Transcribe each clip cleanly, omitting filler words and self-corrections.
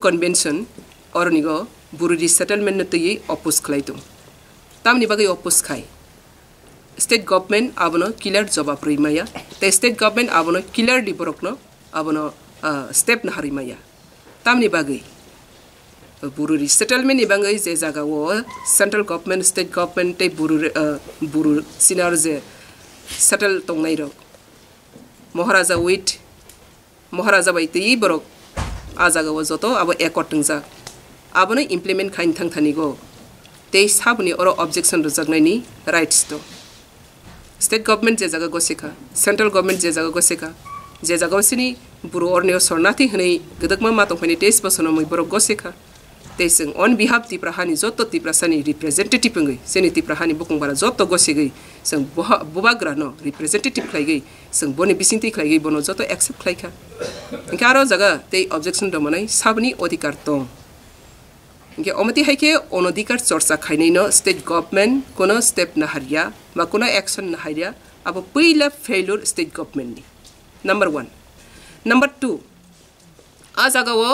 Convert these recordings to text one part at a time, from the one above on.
convention or nigo bururi settlement na tuyi oppose khlaitum tamni bagai oppose khai state government abono killer job aprimaya the state government abono killer di borokno abono step na harimaya tamni bagai bururi settlement ni bangai je jaga wo central government state government te buru sinar je settle tongnai ro maharaja wait maharaja bai te borok ajaga wo joto abo according ja abone implement khain thang thani go te sabuni oro objection rojagnai ni rights to state government je jaga goseka central government je jaga goseka je jaga sini buru orne sornati hnei gedakma ma tongphani test bosono moi borok goseka tesing on behalf ti prahani joto ti prasani representative ngai seni ti prahani bukung bara joto gosegai sang bubagra no representative khlaigai sang boni bisinti khlaigai bono joto accept khlaika ngaro jaga te objection domanai sabni odhikar tong nge omati haike onodhikar chorcha khainai no state government kono step na haria ma kono action na haria abo पहिला failure state government ni number 1 number 2 a jaga wo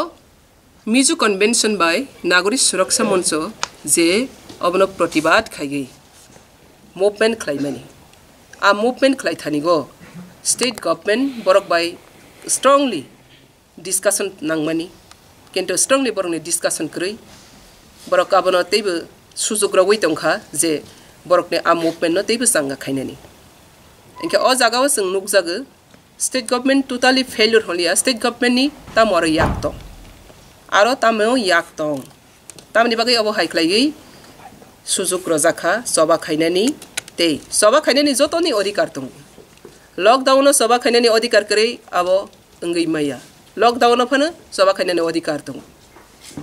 मिजु convention बाय नागरिक सुरक्षा मंच जे अबनो प्रतिवाद खाइगै movement खलाइमानि आ movement खलाइथानिगो स्टेट गवर्नमेंट बरक बाय स्ट्रांगली डिस्कशन नांगमानि किन्तु स्ट्रांगली बरकनि डिस्कशन करै बरक अबनो तेबो सुजुग रवै दंखा जे बरकनि आ मूवमेंट न तेबो सांगा खाइनानि इनके अ जागाव जों नुकजागो स्टेट गवर्नमेंट टोटली फेलियर हलिया स्टेट गवर्नमेंट नि तामर याक्तो आरो तामो याक्तों तामनि बागै अब हाइख्लाइगै सुजुग रजाखा सभा खाइनानि ते सभा खाइनानि जतोनि अधिकार दं लकडाउन सभा खाइनानि अधिकार करै अब अंगै माया लकडाउन फनो सभा खाइनानि अधिकार दं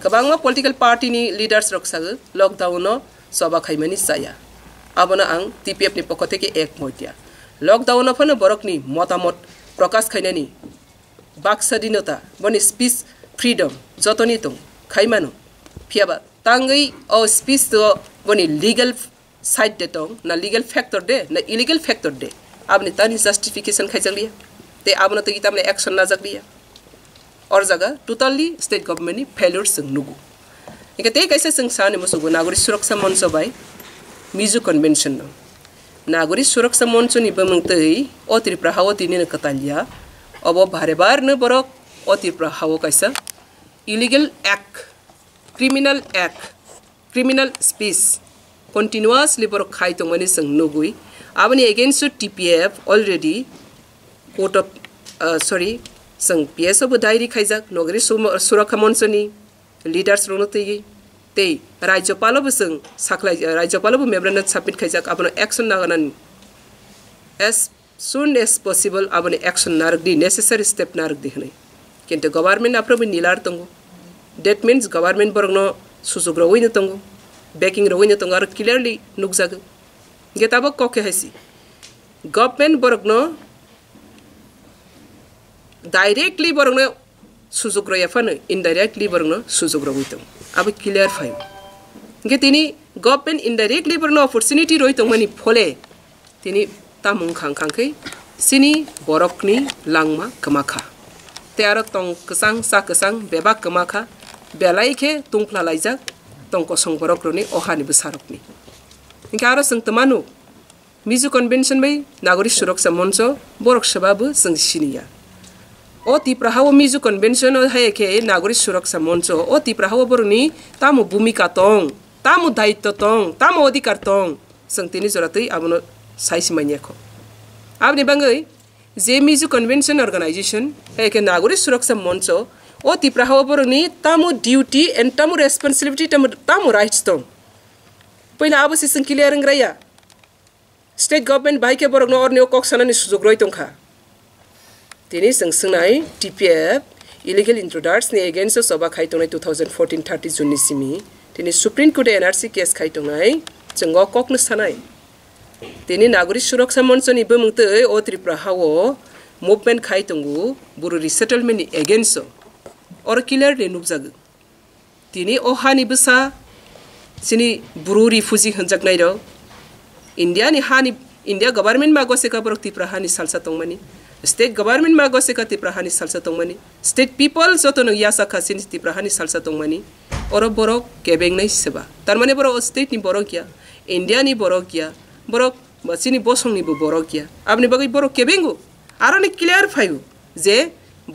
गोबांमा पलिटिकल पार्टीनि लीडर्स रक्सागो लकडाउन सभा खाइमानि जाया आबनो आं टीपीएफ नि पक्ष थेके एक मोइटिया लकडाउन फनो बरकनि मतामत प्रकाश खाइनानि बाक्सादिनता बनि speech freedom jotoni tong khaimano phiaba tangai o speech to boni legal side de tong na legal factor de na illegal factor de abni tani justification khaijaliya te abna to kitamne action na jakliya or jaga totally state government ni failure sing nugu ike te kaisa sing sane musugo nagorik suraksha manch bai mizu convention no nagorik suraksha manch ni bamungtei o tripura hawati ni katalia obo bharebar ne borok अतिप्रा हावो कैसा illegal act criminal speech continuously बर खाइ तंगनि जों नुगुइ आबनि against TPF already court of जों पीएस अब डायरी खाइजाक नगरी सुरक्षा मंचनि लीडर्स रंनो ते राज्यपालबो जों साखलाइ राज्यपालबो मेमोरेंडम सबमिट खाइजाक आबनो एक्शन नागानानि as soon as possible आबनि एक्शन नारगदि नेसेसरी स्टेप नारगदि हनै किन्तु गवर्नमेंट आप्रबो निलार तंगो दैट मीन्स गवर्नमेंट बरगनो सुजुग रवैनो तंगो बैकिंग रवैनो तंगो आरो क्लियरली नुकजागो गेताबो कके हाइसि गवर्नमेंट बरगनो डायरेक्टली बरगनो सुजुग रयाफानो इनडायरेक्टली बरगनो सुजुग रवैतो आबो क्लियर फायो गेतिनि गवर्नमेंट इनडायरेक्टली बरगनो अपॉर्चुनिटी रयतो मानि फले तिनि तामुं खांखांखै सिनि बरकनि लांमा कमाखा तेरो तंग कसang sa कसang beba kemakha belaike tungpla laijak tong kosong borokroni ohani besarokni ingkaro sing temanu mizu convention bai nagorik suraksha mancho borok sababu sing siniya o tiprahawo mizu convention haike nagorik suraksha mancho o tiprahawo boroni tamu bhumika tong tamu daitto tong tamu adhikar tong sing tini joratei abono saisimainiakho abni bangai जे मिजु convention organisation है के नागरिक सुरक्षा मंच ओ तिप्राहाव बरनि तामु duty and तामु responsibility तामु rights तो पहिला अबसि सं clear रंग्राया state government by के बरगनो अरनियो कक्सननि सुजुग रय तंखा तिनि संसंनाय टीपीएफ इलीगल इंट्रूडर्स नि अगेंस्ट सभा खाइतंनाय 2014 30 जुन नि सिमी तिनि सुप्रीम कोर्ट एनआरसी केस खाइतंनाय जोंगो ककनो सानाय तिनि नागरिक सुरक्षा मंच नि बमुंतै ओ त्रिपुरा हावो मूवमेंट खाइतंगु बुरु रिसेटलमेंट नि अगेंस्ट और क्लियर ने नुकजागो तिनि ओहानि बसा सिनि बुरु रिफ्यूजी हनजाकनाय र इंडिया नि हानि इंडिया गवर्नमेंट मा गसेका बरक त्रिपुरा हानि salsa तंमानि state government ma gose ka tiprahani salsa tongmani state people joto no yasa khasin tiprahani salsa tongmani oro borok kebeng nai seba tarmane borok state ni borok ya India ni borok ya borok masini bosong ni borok ya apni bagai borok kebengo aro ni clear phayu je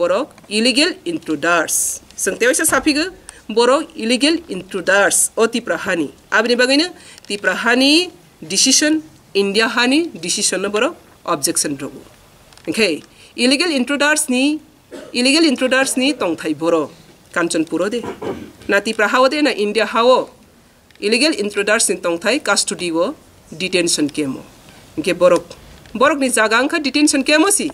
borok illegal intruders sangtewisa sapiga borok illegal intruders o tiprahani apni bagai na tiprahani decision India hani decision na borok objection rogo okay illegal intruders ni tongthai boro Kanchanpuro de na tiprahawo de na India hawo illegal intruders ni tongthai custody wo detention kemo ke borok ni jaga angkha detention kemo si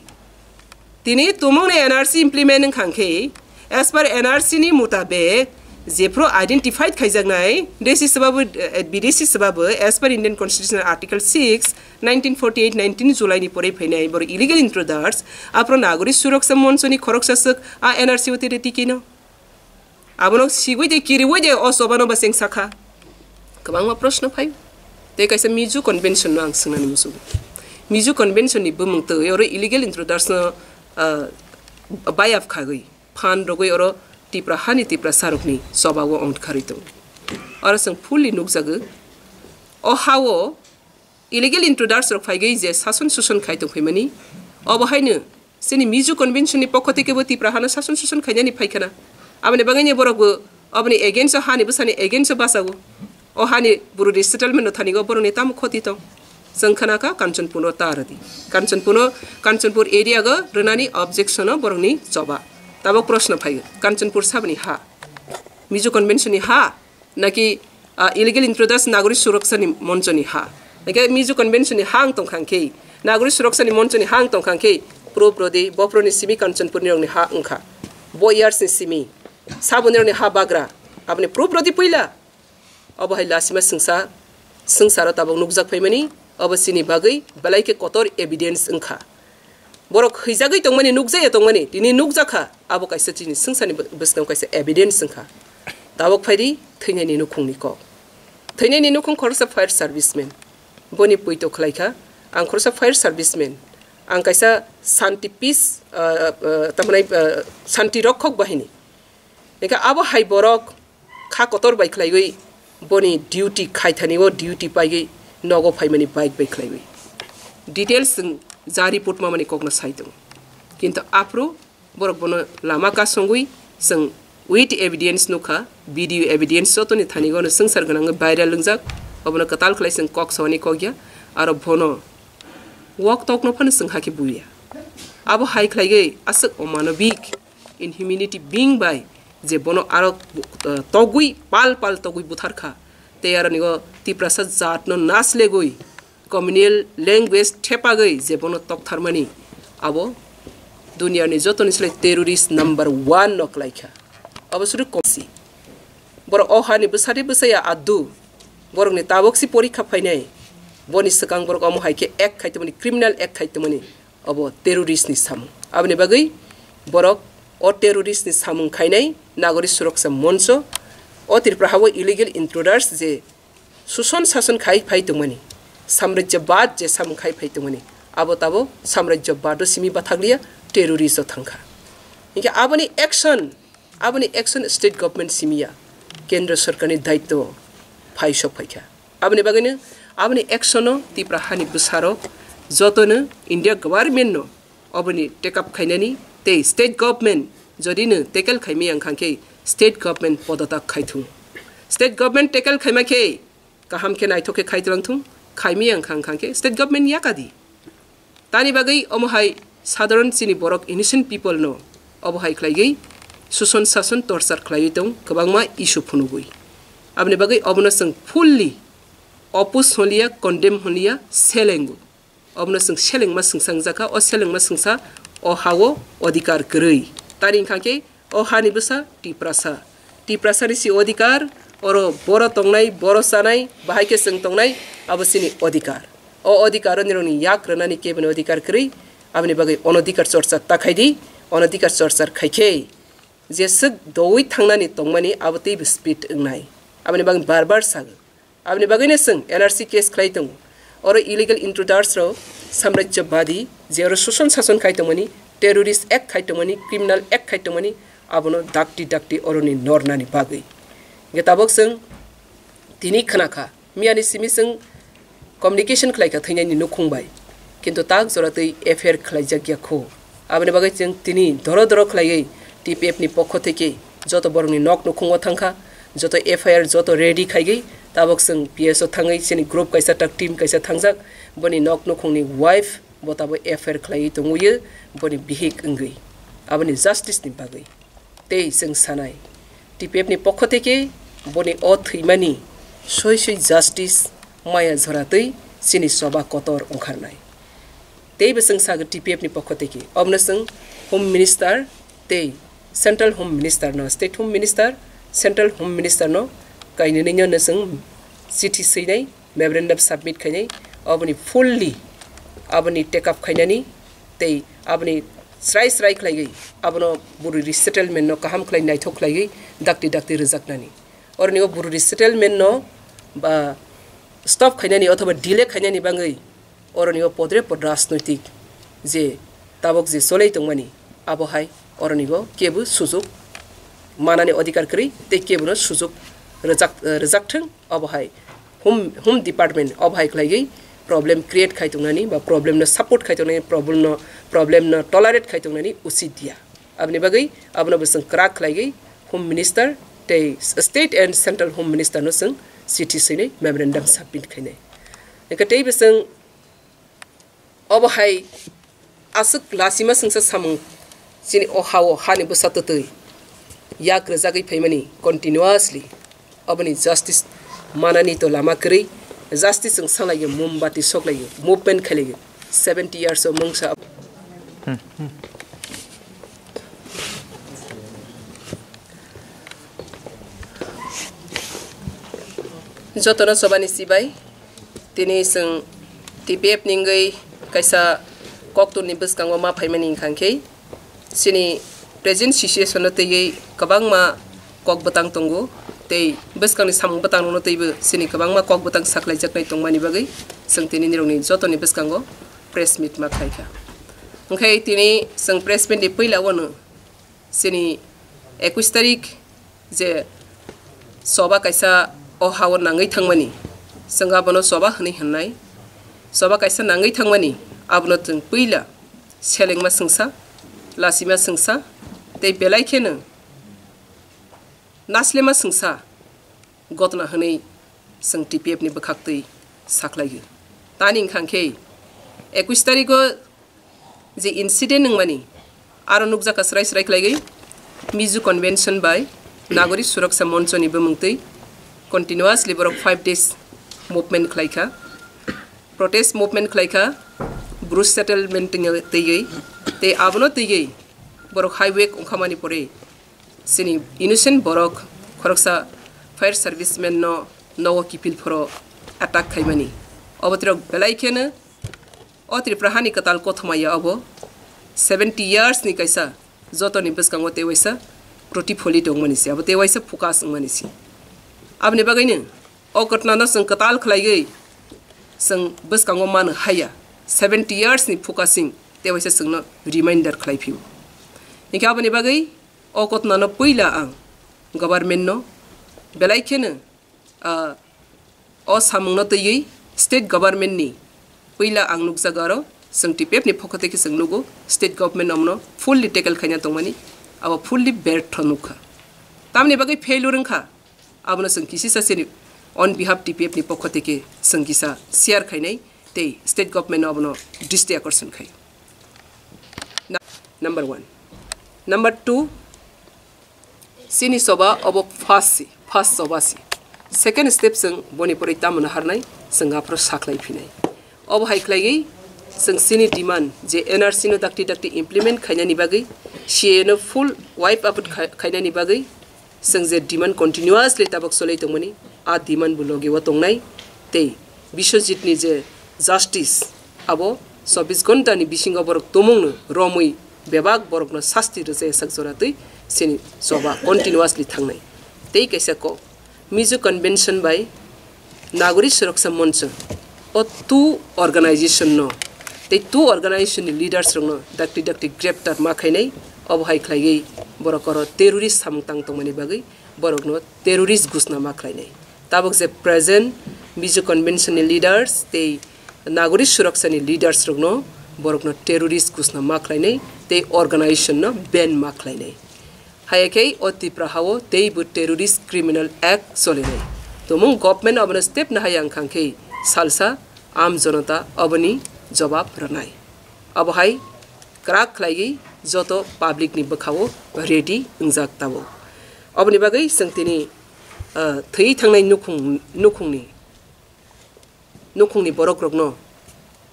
tini tumong ne NRC implement khangke as per NRC ni mutabek jepro identified khaijangnai desi sababu bidesi sababu as per Indian Constitution Article 6 1948 19 July ni pore phainai bor illegal intruders apro nagori suraksa monsoni khoroksasak a NRC ote retikino abonok sigoi de kiriwoi de osobano baseng sakha kabangma प्रश्न phi ते kaisa Miju Convention no ang singani musu Miju Convention ni bumung to oro illegal intruders no bayaf khagoi phan rogoi oro tipra hani tipra sarukni sobawo on kharito oro sang fully nukjagu o hawo illegal intruders rok phaigai je sason suson khaito phimani obahaino sini Miju Convention ni pokhote kebo tipra hana sason suson khainani phaikana amne bangani borok abni against hani busani against basago o hani burudi settlement no thanigo boroni tam khoti to sangkhana ka Kanchanpur taradi Kanchanpur area ga runani objection boroni choba tabo प्रश्न phai Kanchanpur sabni ha Miju Convention ni ha naki illegal intruders nagori suraksha ni moncho ni ha naki Miju Convention ni hang tong khangke nagori suraksha ni moncho ni hang tong khangke pro de bopro ni simi Kanchanpur ni rong ni ha angkha boyars ni simi sabunir ni ha bagra apne pro di puila अब है लासिमा संसार तब नुकजक फैमनी अब सिनी बागै बलाई के Qatar evidence अंखा बरक हैजागै तंगमनि नुकजाय तंगमनि दिनि नुकजाखा अब कैसे चिनि संसारनि बसनाव कैसे एविडेंस अंखा ताबक फाइरि थैनायनि नुखुंनि को थैनायनि नुखुं खरसा फायर सर्विसमेन बनि पुइतो खलाइखा आं खरसा फायर सर्विसमेन आं कैसा शांति पीस तमनाय शांति रक्षक बाहिनी एका अब हाइ बरक खा कतर बाइ खलाइगै बनी ड्यूटी खाइथानी वो ड्यूटी पाइगै नगो फाइमनी बाइक बैखलाइगै डिटेल्स जारी रिपोर्ट मा माने कगना साइदों किंतु आप्रो बरक बनो लामा का संगुई सं विथ एविडेंस नुखा वीडियो एविडेंस तो नि थानी गनो संसार गनांग भाइरल लंजाक अबनो कताल खलाइ सं कक सनी कगया आरो भनो वक तक न फन सं हाकि बुया अब high खलाइगै Asak अमानविक inhumanity being by J बनो आरो तगुई पाल तगुई बुथारखा तेयार निगो तिप्रसा जात न नासले गई कम्युनल लैंग्वेज ठेपा गई जे बनो तकथारमानी अब दुनिया नि जतो निसले टेररिस्ट नंबर 1 नकलाइखा अब सुरु कोसी बर ओहानि बसारि बसाया आदु बरनि ताबक्सि परीक्षा फाइनाय बनि सकां बर अमु हाइके एक खाइतमनि क्रिमिनल एक खाइतमनि अब टेररिस्ट नि साम आबनि बागै बरक o terrorist ni samung khainai nagori suraksa moncho o tirprahawo illegal intruders je suson sason khai phai tungmani samrajyabad je samung khai phai tungmani abo tabo samrajyabad simi bathaglia terrorist thangkha inge aboni action state government simia kendra sarkar ni daitto phai sok phaikha aboni bagane aboni action no tiprahani busaro jotono India government no aboni take up khainani ते state government जदिनो tackle खाइमी आंखांके state government पदता खाइथु state government tackle खाइमाखे काहाम के नाइथोके खाइत्रंथु खाइमी आंखांके स्टेट गवर्नमेंट याकादि तानि बागै अमहाय साधारण सिनि बरक इनिसेंट पीपल नो अबहाय खलाइगै सुसन सासन टर्चर खलाइ दं गोबांमा इशु फुनुगै आबनि बागै अबनो जों फुल्ली अपोज होलिया कन्डेम होलिया सेलेंगु अबनो जों सेलेंमा संसां जाका अ सेलेंमा संसा o hawo odikar gerei taring khangke o hani busa tiprasa ni si odikar oro boro tongnai boro sanai bahai ke seng tongnai abosini odikar o odikar ni roni yak ranani ke bani odikar gerei abni bagai onodikar chorcha takhaidi onodikar chorcha khaike jesuk doi thangnani tongmani abotei speed ngnai abni bagai barbar sag abni bagai ne seng NRC case khlaitung oro illegal intruders ro samrajyabadi जेरो शोषण शासन खाइतमनि terrorist act खाइतमनि criminal act खाइतमनि आबनो दाक्ति अरनि नरनानि बागै गेताबक जों दिनै खोनाखा मियानि सिमि जों communication खालायखा थैनायनि नुखुंबाय किन्तु ताक जरातै एफआईआर खालायजागियाखौ आबनि बागै जों दिनै दर खालायै टीपीएफ नि पक्ष थेके जत बरंनि नक नुखुंगो थांखा जत एफआईआर जत रेडी खाइगै ताबक जों पीएसओ थाङै सेनि ग्रुप काइसा टाक टीम काइसा थांजाक बनि नक नुखुंनि वाइफ बताबो एफआईआर खालायै दंगयो बनि बिहिक अंगै आबनि जस्टिस नि बागै ते जों सानाय टीपीएफ नि पक्ष थेके बनि अ थैमानि सय जस्टिस माया झरातै सिनि सभा कतर ओंखारनाय तेबो जों सागो टीपीएफ नि पक्ष थेके अबनो जों होम मिनिस्टार ते सेंट्रल होम मिनिस्टार न state home minister central home minister न काइनेनिनो न जों चिठी सैनाय मेमोरेंडम सबमिट खाइनाय अबनि फुल्ली आबनि टेकअप खाइनानि ते आबनि स्राय खालायै आबनो बुरु रिसेटलमेंट न काहाम खालाय नायथो खालायै दाक्ति रोजाकनानि अरनियो बुरु रिसेटलमेंट न बा स्टप खाइनानि अथवा डिले खाइनानि बाङै अरनियो पद्रे पद राजनैतिक जे ताबक जे सोलै दंमानि आबहाय अरनिगो केबो सुजुग मानानि अधिकार करि ते केबो सुजुग रजाकथों अबहाय होम डिपार्टमेंट अबहाय खालायै प्रॉब्लम क्रिएट खाइतंनानि बा प्रॉब्लम न सपोर्ट खाइतंनानि प्रॉब्लम न टॉलरेट खाइतंनानि उचित दिया आबनि बागै आबनो बसं क्राक खालायै होम मिनिस्टर ते state and central home minister न जों चिठी सैनाय मेमोरेंडम सबमिट खाइनाय एकतै बसं अबहाय आसुक लासिमा संसा सामं सिनि अहाव हानि बसततै याक रजागै फैमानि कंटिन्यूअसली अबनि जस्टिस मानानि तो लामा करै जस्टिस जों सालायो मोमबाति सकलायो मुभमेंट खालायो 70 इयर्स of मंगसा जतन सबानि सिबाय दिनै जों टीपीएफ निंगै काइसा कक्टनि बसकांगो मा फाइमानि खांखै सिनि प्रेजेंट सिचुएशन तैयै गोबां मा कक बतां तंगो तै बसकांनि सामु बतां न तैबो सिनि गोबां मा कक बतां साख्लाय जाकनाय तंमानि बागै जों तिनि निरंनि जतनि बसकांगो प्रेस मीट मा खायखा ओंखाय तिनि जों प्रेस मीट नि पैलावनो सिनि 21 तारिख जे सभा काइसा अहाव नाङै थांमानि जों गाबनो सभा हनै हननाय सभा काइसा नाङै थांमानि आबनो जों पैला सेलेंमा संसा लासिमा संसा ते बेलायखेनो नासलेमा संसा गतना हनै जों टीपीएफ नि बखाक्तै साख्लायो तानि खांखे 21 तारिखो जे इन्सिडेंट नंमानि आरो नुकजाका स्राय खालायै मिजु कन्वेंशन बाय नागरिक सुरक्षा मंचनि बमंतै कंटिन्यूअसली बरक 5 days मूवमेंट खालायखा प्रोटेस्ट मूवमेंट खालायखा ब्रुस सेटलमेंट तैयै ते आबनो तैयै बरक हाईवे ओंखामानि परे सिनि इनोसेंट बरक खरकसा फायर सर्विसमेन न नव किपिल फरो अटैक खाइमानि अबतिर बेलायखेनो अत्रिप्रहानि कताल कोथमाया अब 70 years नि कैसा जतनि बसकांगो तेवैसा प्रतिफलित दंमानिसि अब तेवैसा फोकस दंमानिसि आबनि बागैनो अ घटना न जों कताल खालायै जों बसकांगो मान हाया 70 years नि फोकसिंग तेवैसा जोंनो रिमाइंडर खालायफिउ निका आबनि बागै अ घटना न पहिला आं गभर्नमेंट न बेलायखेनो अ सामुंनो तैयै स्टेट गभर्नमेंट नि पहिला आं नुकजागारो जों टीपीएफ नि पखतेके जों नुगो स्टेट गभर्नमेंट अमनो फुल्ली टेकल खायना दंमानि अब फुल्ली बेर्थ नुखा तामनि बागै फेलुरंखा आबनो जों किसी सासेनि ऑन बिहाफ टीपीएफ नि पखतेके जों किसा शेयर खायनाय ते स्टेट गभर्नमेंट अबनो दृष्टि आकर्षण खाय नंबर 1 नंबर 2 सिनि सभा अब फार्स्ट सभासी सेकेंड स्टेप जों बनि परै तामनो हारनाय जों आफ्रो साख्लाय फिनाय अब हायख्लायै जों सिनि डिमांड जे एनआरसी नो दाक्ति इम्प्लिमेंट खायनानि बागै सीए नो फुल वाइप आउट खायनानि बागै जों जे डिमांड कंटिन्यूअसली ताबक सोलै दंमोनि आ डिमांड बुलगे व तंनाय ते विश्वजितनि जे जस्टिस आबो 24 घंटानि बिसिंग बरक तमुंनो रमै बेबाग बरकनो शास्ति रजे सकजरातै सिनि सभा कंटिन्यूअसली थांनाय ते कैसाको मिजु कन्वेंशन बाय नागरिक सुरक्षा मंच और 2 ऑर्गेनाइजेशन नो ते ते तु अर्गनाइजेशन लीडर्स रंगनो दाक्ति ग्रेप्तार माखाइनै अबहाय खलायै बरकर टेररिस्ट सामंतां तंमनि बागै बरकनो टेररिस्ट घोषणा माखलायनै ताबक जे प्रेजेंट मिजो कन्वेंशन लीडर्स ते नागरिक सुरक्षा लीडर्स रंगनो बरकनो टेररिस्ट घोषणा माखलायनै ते अर्गनाइजेशन न बैन माखलायनै हायकै अति प्रहाव तेबु टेररिस्ट क्रिमिनल एक्ट सोलिनै तमुं गभर्नमेंट अबन स्टेप न हायांग खांखै सालसा आम जनता अबनी जवाब रनाय अबहाय क्राक खलायै जतो पब्लिक नि बखावो रेडी इंजाक तावो अबनि बागै संतिनि थै थांनाय नुखुंनि बरक रगनो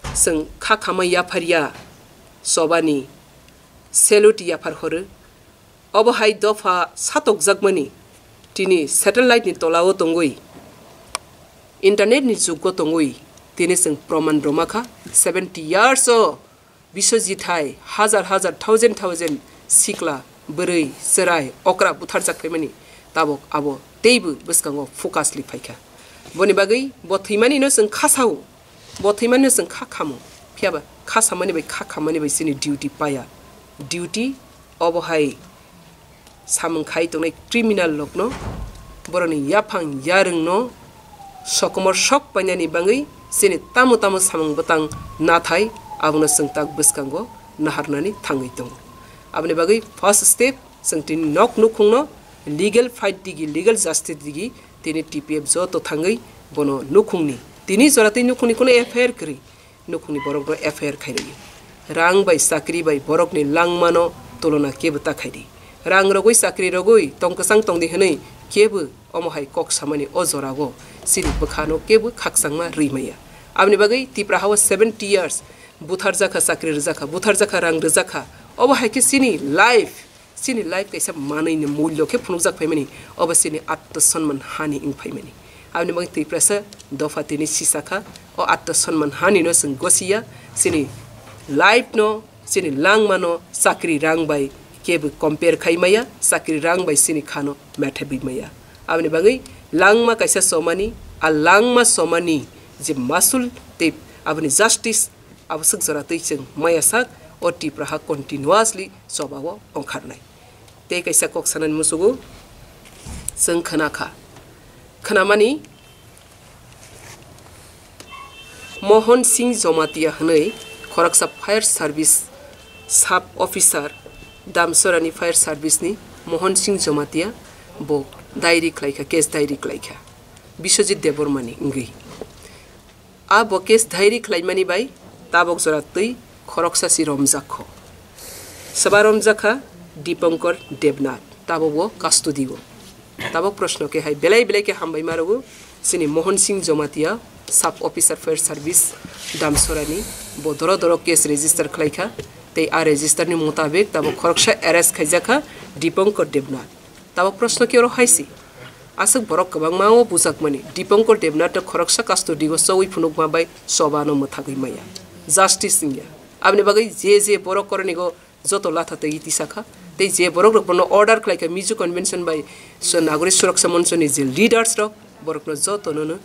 जों खाखामा याफारिया सबानि सेलुट याफार हरो अबहाय दफा सातक जागमनि तिनि सैटेलाइट नि तलाव तंगुई इंटरनेट नि जुग तंगुई तिनि जों प्रमाण ब्रह्माखा 70 years विश्वजिथाय हजार थाउजेंड सिक्ला बोरै सराय अक्रा बुथार जाखैमानि ताबक आबो तेबो बसकांगो फोकास लिफायखा बनि बागै बथैमानिनो जों खासाव बथैमानिनो जों खाखामो फियाबा खासामानि बाय खाखामानि बाय सिनि डिउटी पाया डिउटी अबहाय सामंखाय तंनाय क्रिमिनल लकनो बरनि याफां यारंनो सकमर सक पाइनानि बागै सिनि तामु सामंग बतां नाथाय आबनो जों ताक बसकांगो नाहारनानि थाङै दं आबनि बागै फर्स्ट स्टेप जों तिनि नक नुखुंनो लीगल फाइट दिगी लीगल जस्टिस दिगी तिनि टीपीएफ जो तो थाङै बनो नुखुंनि तिनि जरातै नुखुंनि कोनो एफआईआर करि नुखुंनि बरकनो एफआईआर खाइरि रां बाय साकरि बाय बरकनि लांमानो तुलना केबो ताखाइदि रां रगै साकरि रगै तंकसां तंदि हनै केबो अमहाय कक सामानि अजरागो सिनि बखानो केबो खाकसांमा रैमाया आबनि बागै तिप्राहाव 70 years बुथार जाखा साकरि रजाखा बुथार जाखा रां रजाखा अबहाय के सिनि लाइफ कैसा मानैनि मूल्य के फुनुक जाखैमानि अबसिनि आत्मसम्मान हानि इंफैमानि आबनि बागै तिप्रासा दफा तिनि सिसाखा अ आत्मसम्मान हानि न जों गसिया सिनि लाइफ नो सिनि लांमानो साकरि रां बाय केबो कंपेयर खाइमाया साकरि रां बाय सिनि खानो मेथे बिमाया आबनि बागै लांमा कैसा सोमानि आ लांमा सोमानि जे मासुल ते आबनि जस्टिस आवश्यक जरातै जों मायासाक अति प्रहा कन्टिन्युअसलि सबाव ओंखारनाय ते कैसा कक्सानानि मुसुगु जों खोनामानि मोहन सिंह जमातिया हनै खरकसा फायर सर्विस सब ऑफिसर दामसरानि फायर सर्विसनि मोहन सिंह जमातिया बो डायरी खलाइखा केस डायरी खलाइखा विश्वजित देवबर्मानि इंगै आ बो केस डायरी खलाइमानि बाय ताबक जरातै खरकसासि रमजाखो सबा रमजाखा दीपंकर देवनाथ ताबो कास्टोदिगो ताबक प्रश्न के हाय बेलाय के हामबाय मारगो सिनि मोहन सिंह जमातिया सब ऑफिसर फायर सर्विस दामसरानि बो दर केस रजिस्टर खलाइखा ते आ रजिस्टर नि मुताबिक ताबक खरकसा अरेस्ट खाइजाखा दीपंकर देवनाथ ताबक प्रश्न के हायसि आसक बरक गोबां माओ बुजाकमानि दीपंकर देवनाथ खरकसा कास्टोदिगो सौइ फुनुकमा बाय सबानो मथागैमाया जस्टिस इंया आबनि बागै जे बरक करनिगो जतो लाथा ते इतिसाखा ते जे बरक रकनो ऑर्डर खलाइका मिजो कन्वेंशन बाय नागरिक सुरक्षा मंचनि जे लीडर्स रक बरकनो जतो ननो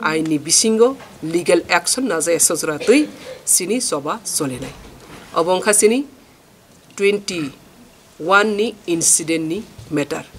आइनि बिसिंगो लीगल एक्शन नाजाय सजरातै सिनि सभा चलिनाय अबंखा सिनि 21 नि इन्सिडेंट नि मैटर